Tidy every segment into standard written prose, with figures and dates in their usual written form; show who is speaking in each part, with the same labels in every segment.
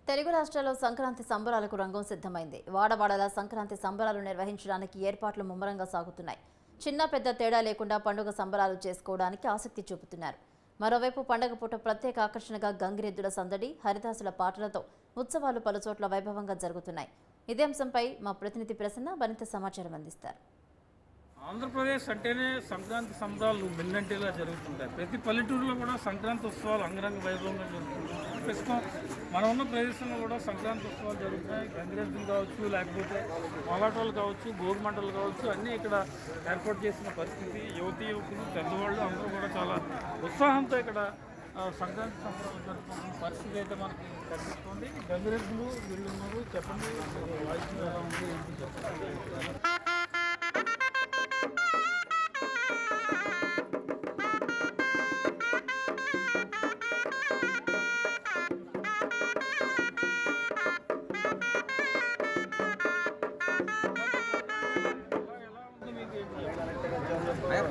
Speaker 1: తెలుగు రాష్ట్రాల్లో సంక్రాంతి సంబరాలకు రంగం సిద్ధమైంది. వాడవాడల సంక్రాంతి సంబరాలు నిర్వహించడానికి ఏర్పాట్లు ముమ్మరంగా సాగుతున్నాయి. చిన్న పెద్ద తేడా లేకుండా పండుగ సంబరాలు చేసుకోవడానికి ఆసక్తి చూపుతున్నారు. మరోవైపు పండుగ పూట ప్రత్యేక ఆకర్షణగా గంగిరెద్దుల సందడి, హరిదాసుల పాటలతో ఉత్సవాలు పలుచోట్ల వైభవంగా జరుగుతున్నాయి. ఇదే అంశంపై మా ప్రతినిధి ప్రసన్న మరింత సమాచారం అందిస్తారు.
Speaker 2: ఆంధ్రప్రదేశ్ అంటేనే సంక్రాంతి సంబరాలు మిన్నంటిలా జరుగుతుంటాయి. ప్రతి పల్లెటూరులో కూడా సంక్రాంతి ఉత్సవాలు అంగరంగ వైభవంగా జరుగుతుంటాయి. ప్రస్తుతం మనం ఉన్న ప్రదేశంలో కూడా సంక్రాంతి ఉత్సవాలు జరుగుతున్నాయి. గంగిరెద్దులు కావచ్చు, లేకపోతే కోలాటాలు కావచ్చు, భోగి మంటలు కావచ్చు, అన్నీ ఇక్కడ ఏర్పాటు చేసిన పరిస్థితి. యువతీ యువకులు, పెద్దవాళ్ళు అందరూ కూడా చాలా ఉత్సాహంతో ఇక్కడ సంక్రాంతి సంబరాలు జరుపుకుంటున్న పరిస్థితి అయితే మనకి కనిపిస్తుంది. గంగిరెద్దులు వీళ్ళున్నారు. చెప్పండి, వాయిస్ ఎలా ఉంది ఏంటి చెప్పండి.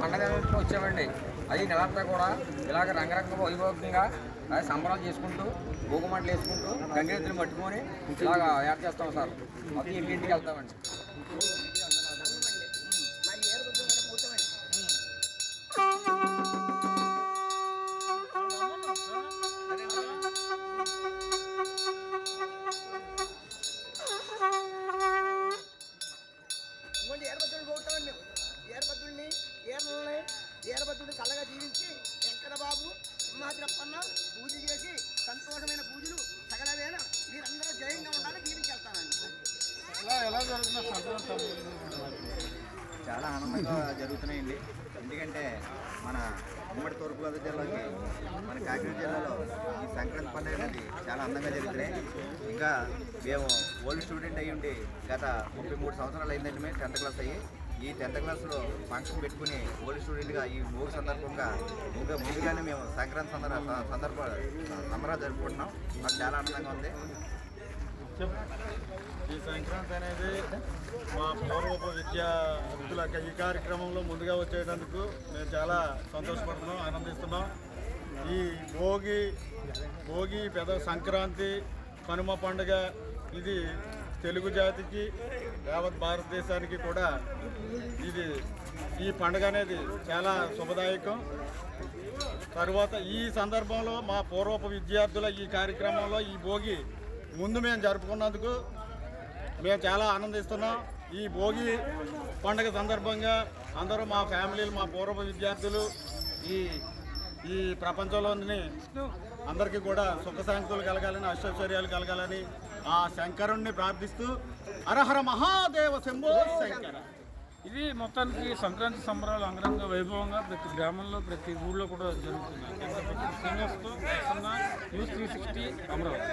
Speaker 3: పండగ వచ్చామండి. అది నెలంతా కూడా ఇలాగ రంగరంగ వైభవంగా సంబరాలు చేసుకుంటూ భోగమంటలు వేసుకుంటూ గంగిరెద్దులు పట్టుకొని ఇలాగ ఏర్పాటు చేస్తాం సార్. అది ఇంటింటికి వెళ్తామండి.
Speaker 4: ఏరబద్దుడిని చల్లగా జీవించి వెంకటబాబు సింహాద్రప్పన్న పూజలు చేసి సంతోషమైన పూజలు సగలవేళ మీరందరూ జయంగా ఉండాలని దీవించి వెళ్తానండి.
Speaker 5: చాలా ఆనందంగా జరుగుతున్నాయండి. ఎందుకంటే మన ఉమ్మడి తూర్పుగోదావరి జిల్లాకి మన కాకినాడ జిల్లాలో ఈ సంక్రాంతి పండుగ అనేది చాలా అందంగా జరుగుతున్నాయి. ఇంకా మేము ఓల్డ్ స్టూడెంట్ అయ్యి ఉండి గత 33 సంవత్సరాలు అయిందండి. మేము 10th క్లాస్ అయ్యి ఈ 10th క్లాస్లో ఫంక్షన్ పెట్టుకుని ఓల్డ్ స్టూడెంట్గా ఈ భోగి సందర్భంగా ముందుగానే మేము సంక్రాంతి సంబరాలు జరుపుకుంటున్నాం. మాకు చాలా ఆనందంగా ఉంది.
Speaker 6: ఈ సంక్రాంతి అనేది మా పూర్వపు విద్యార్థుల ఈ కార్యక్రమంలో ముందుగా వచ్చేటందుకు మేము చాలా సంతోషపడుతున్నాం, ఆనందిస్తున్నాం. ఈ భోగి పెద్ద సంక్రాంతి కనుమ పండుగ ఇది తెలుగు జాతికి యావత్ భారతదేశానికి కూడా ఈ పండుగ అనేది చాలా శుభదాయకం. తర్వాత ఈ సందర్భంలో మా పూర్వపు విద్యార్థుల ఈ కార్యక్రమంలో ఈ భోగి ముందు మేము జరుపుకున్నందుకు మేము చాలా ఆనందిస్తున్నాం. ఈ భోగి పండుగ సందర్భంగా అందరూ మా ఫ్యామిలీలు, మా పూర్వ విద్యార్థులు ఈ ప్రపంచంలోని అందరికీ కూడా సుఖశాంతులు కలగాలని, అష్టైశ్వర్యాలు కలగాలని ఆ శంకరుణ్ణి ప్రార్థిస్తూ హరహర మహాదేవ శంభో శంకర.
Speaker 2: ఇది మొత్తానికి సంక్రాంతి సంబరాలు అంగరంగ వైభవంగా ప్రతి గ్రామంలో, ప్రతి ఊళ్ళో కూడా జరుగుతున్నాయి. న్యూస్ 360 అమరావతి.